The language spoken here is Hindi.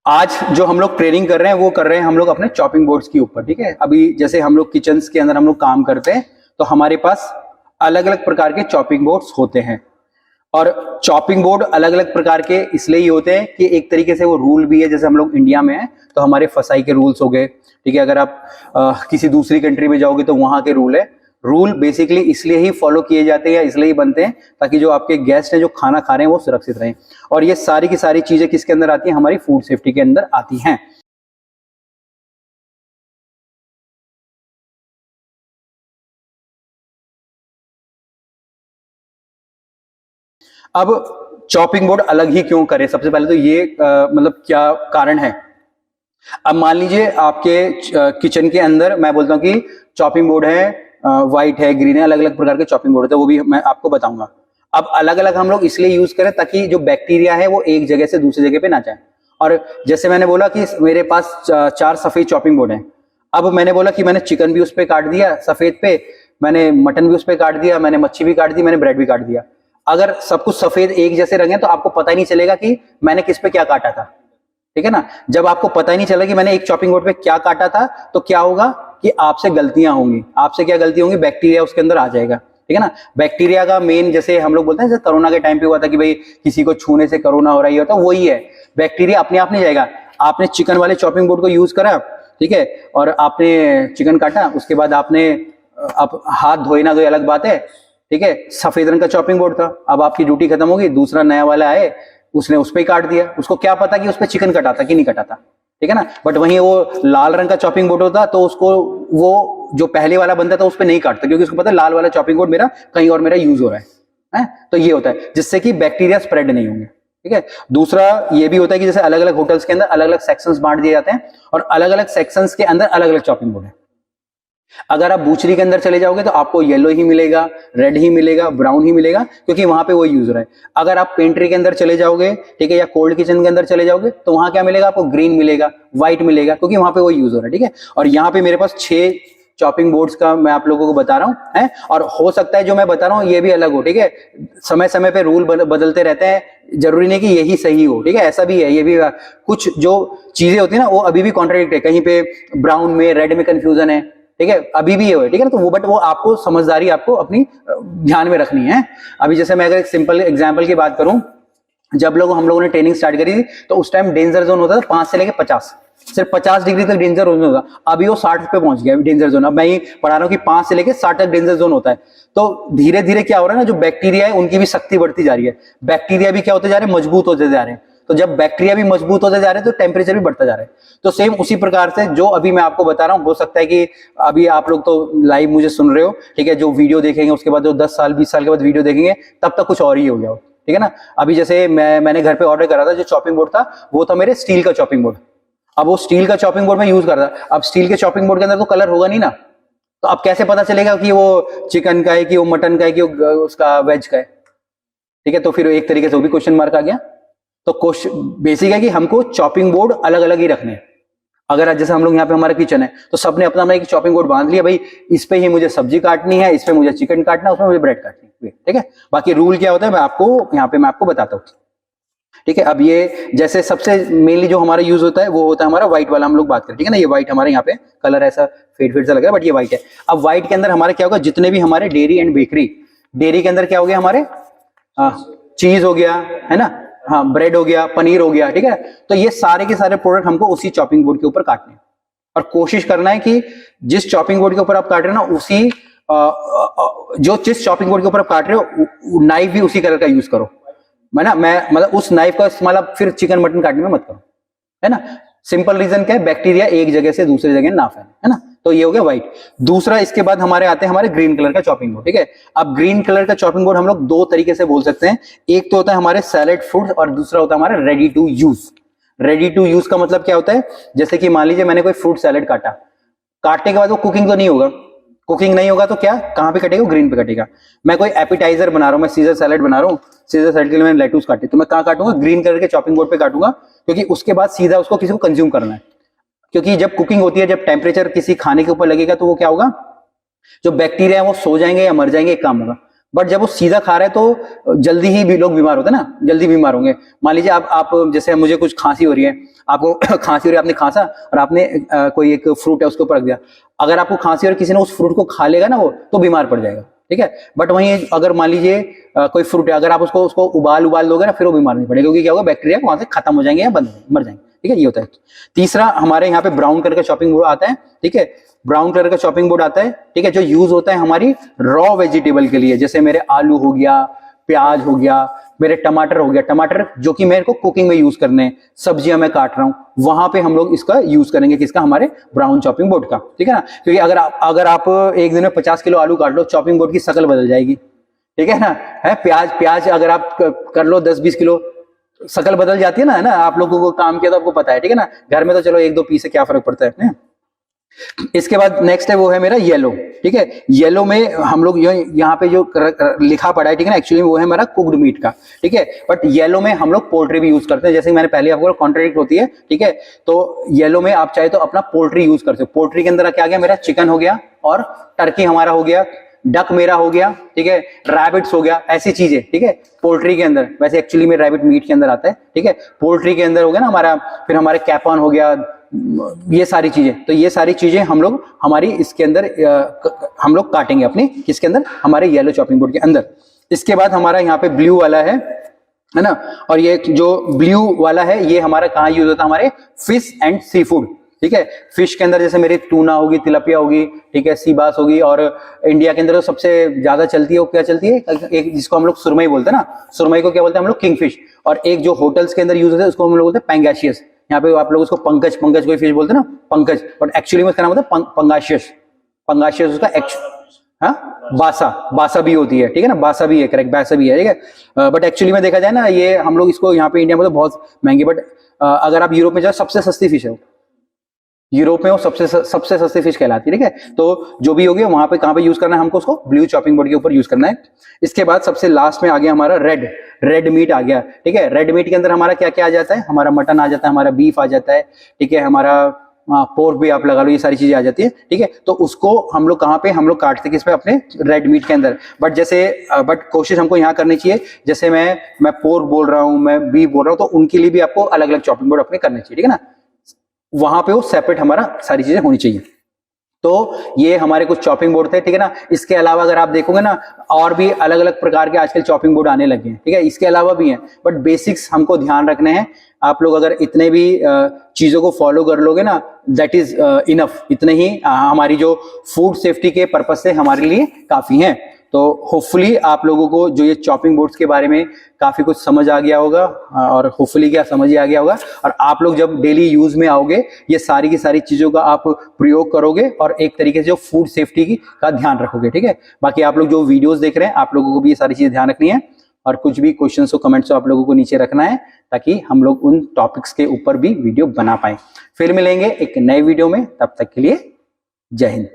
आज जो हम लोग ट्रेनिंग कर रहे हैं वो कर रहे हैं हम लोग अपने चॉपिंग बोर्ड्स के ऊपर। ठीक है, अभी जैसे हम लोग किचन के अंदर हम लोग काम करते हैं तो हमारे पास अलग अलग प्रकार के चॉपिंग बोर्ड्स होते हैं। और चॉपिंग बोर्ड अलग अलग प्रकार के इसलिए ही होते हैं कि एक तरीके से वो रूल भी है। जैसे हम लोग इंडिया में हैं तो हमारे फसाई के रूल्स हो गए। ठीक है, अगर आप किसी दूसरी कंट्री में जाओगे तो वहां के रूल है। रूल बेसिकली इसलिए ही फॉलो किए जाते हैं या इसलिए ही बनते हैं ताकि जो आपके गेस्ट हैं जो खाना खा रहे हैं वो सुरक्षित रहें। और ये सारी की सारी चीजें किसके अंदर आती हैं? हमारी फूड सेफ्टी के अंदर आती हैं। अब चॉपिंग बोर्ड अलग ही क्यों करें? सबसे पहले तो ये मतलब क्या कारण है। अब मान लीजिए आपके किचन के अंदर मैं बोलता हूं कि चॉपिंग बोर्ड है, व्हाइट है, ग्रीन है, अलग अलग प्रकार के चॉपिंग बोर्ड है, वो भी मैं आपको बताऊंगा। अब अलग अलग हम लोग इसलिए यूज करें ताकि जो बैक्टीरिया है वो एक जगह से दूसरी जगह पे ना जाए। और जैसे मैंने बोला कि मेरे पास 4 सफेद चॉपिंग बोर्ड हैं। अब मैंने बोला कि मैंने चिकन भी उस पर काट दिया सफेद पे, मैंने मटन भी उस पर काट दिया, मैंने मच्छी भी काट दी, मैंने ब्रेड भी काट दिया। अगर सब कुछ सफेद एक जैसे रंग है तो आपको पता ही नहीं चलेगा कि मैंने किस पे क्या काटा था। ठीक है ना, जब आपको पता ही नहीं चला कि मैंने एक चॉपिंग बोर्ड पे क्या काटा था तो क्या होगा कि आपसे गलतियां होंगी। आपसे क्या गलती होंगी? बैक्टीरिया उसके अंदर आ जाएगा। ठीक है ना, बैक्टीरिया का मेन, जैसे हम लोग बोलते हैं जैसे कोरोना के टाइम पे हुआ था कि भाई किसी को छूने से कोरोना हो रहा है, तो वही है। बैक्टीरिया अपने आप नहीं जाएगा। आपने चिकन वाले चॉपिंग बोर्ड को यूज करा, ठीक है, और आपने चिकन काटा, उसके बाद आपने अब हाथ धोए ना धोए अलग बात है। ठीक है, सफेद रंग का चॉपिंग बोर्ड था, अब आपकी ड्यूटी खत्म होगी, दूसरा नया वाला आए, उसने उस पर ही काट दिया। उसको क्या पता कि उस पर चिकन कटा था कि नहीं कटा था। ठीक है ना, बट वहीं वो लाल रंग का चॉपिंग बोर्ड होता तो उसको वो जो पहले वाला बंदा था उस पर नहीं काटता, क्योंकि उसको पता है लाल वाला चॉपिंग बोर्ड मेरा कहीं और मेरा यूज हो रहा है। तो ये होता है जिससे कि बैक्टीरिया स्प्रेड नहीं होंगे। ठीक है, दूसरा ये भी होता है कि जैसे अलग अलग होटल्स के अंदर अलग अलग सेक्शंस बांट दिए जाते हैं और अलग अलग सेक्शंस के अंदर अलग अलग चॉपिंग बोर्ड है। अगर आप बूचरी के अंदर चले जाओगे तो आपको येलो ही मिलेगा, रेड ही मिलेगा, ब्राउन ही मिलेगा, क्योंकि वहां पे वो यूज हो रहा है। अगर आप पेंट्री के अंदर चले जाओगे, ठीक है, या कोल्ड किचन के अंदर चले जाओगे तो वहां क्या मिलेगा? आपको ग्रीन मिलेगा, व्हाइट मिलेगा, क्योंकि वहां पे वो यूज हो रहा है। ठीक है, और यहाँ पे मेरे पास 6 चॉपिंग बोर्ड्स का मैं आप लोगों को बता रहा हूं है। और हो सकता है जो मैं बता रहा हूं ये भी अलग हो। ठीक है, समय समय पे रूल बदलते रहते हैं, जरूरी नहीं कि यही सही हो। ठीक है, ऐसा भी है, ये भी कुछ जो चीजें होती है ना वो अभी भी कॉन्ट्राडिक्ट है। कहीं पे ब्राउन में रेड में कंफ्यूजन है। ठीक है, अभी भी है। ठीक है ना, तो वो बट वो आपको समझदारी आपको अपनी ध्यान में रखनी है। अभी जैसे मैं अगर एक सिंपल एग्जांपल की बात करूं, जब हम लोगों ने ट्रेनिंग स्टार्ट करी थी तो उस टाइम डेंजर जोन होता था 5 से लेके 50, सिर्फ 50 डिग्री तक डेंजर जोन होता। अभी वो 60 पे पहुंच गया डेंजर जोन। अब मैं ही पढ़ा रहा हूं कि 5 से लेके 60 तक डेंजर जोन होता है। तो धीरे धीरे क्या हो रहा है ना, जो बैक्टीरिया है उनकी भी शक्ति बढ़ती जा रही है। बैक्टीरिया भी क्या होते जा रहे हैं? मजबूत होते जा रहे हैं। तो जब बैक्टीरिया भी मजबूत होते जा रहे हैं तो टेम्परेचर भी बढ़ता जा रहा है। तो सेम उसी प्रकार से जो अभी मैं आपको बता रहा हूं, हो सकता है कि अभी आप लोग तो लाइव मुझे सुन रहे हो, ठीक है, जो वीडियो देखेंगे उसके बाद जो 10 साल 20 साल के बाद वीडियो देखेंगे तब तक कुछ और ही हो गया हो। ठीक है ना, अभी जैसे मैंने घर पे ऑर्डर करा था, जो चॉपिंग बोर्ड था वो था मेरे स्टील का चॉपिंग बोर्ड। अब वो स्टील का चॉपिंग बोर्ड में यूज कर रहा था। अब स्टील के चॉपिंग बोर्ड के अंदर तो कलर होगा नहीं ना, तो अब कैसे पता चलेगा कि वो चिकन का है कि वो मटन का है कि वो उसका वेज का है? ठीक है, तो फिर एक तरीके से वो भी क्वेश्चन मार्क आ गया। तो क्वेश्चन बेसिक है कि हमको चॉपिंग बोर्ड अलग अलग ही रखने हैं। अगर जैसे हम लोग यहाँ पे हमारा किचन है तो सबने अपना अपना एक चॉपिंग बोर्ड बांध लिया, भाई इस पे ही मुझे सब्जी काटनी है, इस पे मुझे चिकन काटना है, उसमें मुझे ब्रेड काटनी है। ठीक है, बाकी रूल क्या होता है मैं आपको यहाँ पे मैं आपको बताता हूँ। ठीक है, अब ये जैसे सबसे मेनली जो हमारा यूज होता है वो होता है हमारा व्हाइट वाला, हम लोग बात करें। ठीक है ना, ये व्हाइट हमारे यहाँ पे कलर ऐसा फेड फेड सा लग रहा है बट ये व्हाइट है। अब व्हाइट के अंदर हमारे क्या होगा? जितने भी हमारे डेयरी एंड बेकरी, डेयरी के अंदर क्या हो गया हमारे? चीज हो गया, है ना, हाँ, ब्रेड हो गया, पनीर हो गया। ठीक है, तो ये सारे के सारे प्रोडक्ट हमको उसी चॉपिंग बोर्ड के ऊपर काटने हैं और कोशिश करना है कि जिस चॉपिंग बोर्ड के ऊपर आप काट रहे हो ना उसी जो जिस चॉपिंग बोर्ड के ऊपर आप काट रहे हो नाइफ भी उसी कलर का यूज करो। मैं मतलब उस नाइफ का इस्तेमाल आप फिर चिकन मटन काटने में मत करो, है ना। सिंपल रीजन क्या है? बैक्टीरिया एक जगह से दूसरी जगह ना फैले, है ना। तो ये हो गया व्हाइट। दूसरा इसके बाद हमारे आते हैं हमारे ग्रीन कलर का चॉपिंग बोर्ड। ठीक है, अब ग्रीन कलर का चॉपिंग बोर्ड हम लोग 2 तरीके से बोल सकते हैं। एक तो होता है हमारे सैलेड फूड और दूसरा होता है हमारा ready to use. Ready to use का मतलब क्या होता है? जैसे कि मान लीजिए मैंने कोई फ्रूट सैलेड काटा, काटने के बाद वो कुकिंग तो नहीं होगा। कुकिंग नहीं होगा तो क्या कहां पे कटेगा? ग्रीन पे कटेगा। मैं कोई एपिटाइजर बना रहा हूं, मैं सीजर सैलेड बना रहा हूं, सीजर सैलेड के लिए मैंने लेटूस काटी, तो मैं कहां काटूंगा? ग्रीन कलर के चॉपिंग बोर्ड पे काटूंगा, क्योंकि उसके बाद सीधा उसको किसी को कंज्यूम करना है। क्योंकि जब कुकिंग होती है, जब टेम्परेचर किसी खाने के ऊपर लगेगा तो वो क्या होगा? जो बैक्टीरिया है वो सो जाएंगे या मर जाएंगे, एक काम होगा। बट जब वो सीधा खा रहे हैं तो जल्दी ही भी लोग बीमार होते हैं ना, जल्दी बीमार होंगे। मान लीजिए आप जैसे मुझे कुछ खांसी हो रही है, आपको खांसी हो रही है, आपने खांसा और आपने कोई एक फ्रूट है उसके ऊपर रख दिया, अगर आपको खांसी और किसी ने उस फ्रूट को खा लेगा ना वो तो बीमार पड़ जाएगा, ठीक है। बट वहीं अगर मान लीजिए कोई फ्रूट है, अगर आप उसको उबाल दोगे ना, फिर वो बीमार नहीं पड़ेगा, क्योंकि क्या होगा, बैक्टीरिया वहां से खत्म हो जाएंगे या मर जाएंगे, ठीक है। ये होता है। तीसरा हमारे यहाँ पे ब्राउन कलर का चॉपिंग बोर्ड आता है, ठीक है, ब्राउन कलर का चॉपिंग बोर्ड आता है, ठीक है, जो यूज होता है हमारी रॉ वेजिटेबल के लिए, जैसे मेरे आलू हो गया, प्याज हो गया, मेरे टमाटर हो गया, टमाटर जो कि मेरे को कुकिंग में यूज करने हैं, सब्जियां मैं काट रहा हूं, वहां पे हम लोग इसका यूज करेंगे, किसका, हमारे ब्राउन चॉपिंग बोर्ड का, ठीक है ना। क्योंकि अगर आप एक दिन में 50 किलो आलू काट लो, चॉपिंग बोर्ड की शक्ल बदल जाएगी, ठीक है ना। है प्याज अगर आप कर लो 10-20 किलो, शक्ल बदल जाती है ना, आप लोगों को काम किया तो आपको पता है, ठीक है ना। घर में तो चलो 1-2 पीस से क्या फर्क पड़ता है अपने। इसके बाद नेक्स्ट है वो है मेरा येलो, ठीक है। येलो में हम लोग यहाँ पे जो लिखा पड़ा है, ठीक है ना, एक्चुअली वो है मेरा कुक्ड मीट का, ठीक है। बट येलो में हम लोग पोल्ट्री भी यूज करते हैं, जैसे मैंने पहले आपको कॉन्ट्रडिक्ट होती है, ठीक है। तो येलो में आप चाहे तो अपना पोल्ट्री यूज करते हो। पोल्ट्री के अंदर क्या गया, मेरा चिकन हो गया और टर्की हमारा हो गया, डक मेरा हो गया, ठीक है, रैबिट्स हो गया, ऐसी चीजें, ठीक है, पोल्ट्री के अंदर। वैसे एक्चुअली में रैबिट मीट के अंदर आता है, ठीक है, पोल्ट्री के अंदर हो गया ना हमारा, फिर हमारे कैपॉन हो गया, ये सारी चीजें। तो ये सारी चीजें हम लोग हमारी इसके अंदर हम लोग काटेंगे अपनी, किसके अंदर, हमारे येलो चॉपिंग बोर्ड के अंदर। इसके बाद हमारा यहाँ पे ब्लू वाला है ना, और ये जो ब्लू वाला है ये हमारा कहाँ यूज होता है, हमारे फिश एंड सी फूड, ठीक है। फिश के अंदर जैसे मेरी टूना होगी, तिलपिया होगी, ठीक है, सी बास होगी, और इंडिया के अंदर जो सबसे ज्यादा चलती है वो क्या चलती है, एक जिसको हम लोग सुरमई बोलते हैं ना, सुरमई को क्या बोलते हैं हम लोग, किंगफिश। और एक जो होटल्स के अंदर यूज होता है उसको हम लोग बोलते हैं पैंगाशियस। यहाँ पे आप लोग उसको पंकज कोई फिश बोलते हैं ना, पंकज, बट एक्चुअली में उसका नाम होता है पंगाशियस उसका बासा भी होती है, ठीक है ना, बासा भी है, करेक्ट, बासा भी है, ठीक है। बट एक्चुअली में देखा जाए ना, ये हम लोग इसको यहाँ पे इंडिया में तो बहुत महंगी, बट अगर आप यूरोप में जाओ सबसे सस्ती फिश है, यूरोप में वो सबसे सस्ती फिश कहलाती है, ठीक है। तो जो भी होगी वहां पे कहां पे यूज करना है हमको, उसको ब्लू चॉपिंग बोर्ड के ऊपर यूज करना है। इसके बाद सबसे लास्ट में आ गया हमारा रेड मीट आ गया, ठीक है। रेड मीट के अंदर हमारा क्या क्या आ जाता है, हमारा मटन आ जाता है, हमारा बीफ आ जाता है, ठीक है, हमारा पोर्क भी आप लगा लो, ये सारी चीजें आ जाती है, ठीक है। तो उसको हम लोग कहाँ पे हम लोग काटते किस पे, अपने रेड मीट के अंदर। बट कोशिश हमको यहाँ करनी चाहिए, जैसे मैं पोर्क बोल रहा हूँ, मैं बीफ बोल रहा हूँ, तो उनके लिए भी आपको अलग अलग चॉपिंग बोर्ड अपने करने चाहिए, ठीक है ना, वहां पे वो सेपरेट हमारा सारी चीजें होनी चाहिए। तो ये हमारे कुछ चॉपिंग बोर्ड थे, ठीक है ना। इसके अलावा अगर आप देखोगे ना, और भी अलग अलग प्रकार के आजकल चॉपिंग बोर्ड आने लगे हैं, ठीक है, इसके अलावा भी हैं, बट बेसिक्स हमको ध्यान रखने हैं। आप लोग अगर इतने भी चीजों को फॉलो कर लोगे ना, दैट इज इनफ, इतने ही हमारी जो फूड सेफ्टी के पर्पज से हमारे लिए काफी हैं। तो होपफुली आप लोगों को जो ये चॉपिंग बोर्ड्स के बारे में काफी कुछ समझ आ गया होगा, और होपफुली क्या समझ ही आ गया होगा, और आप लोग जब डेली यूज में आओगे ये सारी की सारी चीजों का आप प्रयोग करोगे और एक तरीके से जो फूड सेफ्टी का ध्यान रखोगे, ठीक है। बाकी आप लोग जो वीडियोस देख रहे हैं, आप लोगों को भी ये सारी चीजें ध्यान रखनी है, और कुछ भी क्वेश्चंस हो, कमेंट्स हो, आप लोगों को नीचे रखना है, ताकि हम लोग उन टॉपिक्स के ऊपर भी वीडियो बना पाए। फिर मिलेंगे एक नए वीडियो में, तब तक के लिए जय हिंद।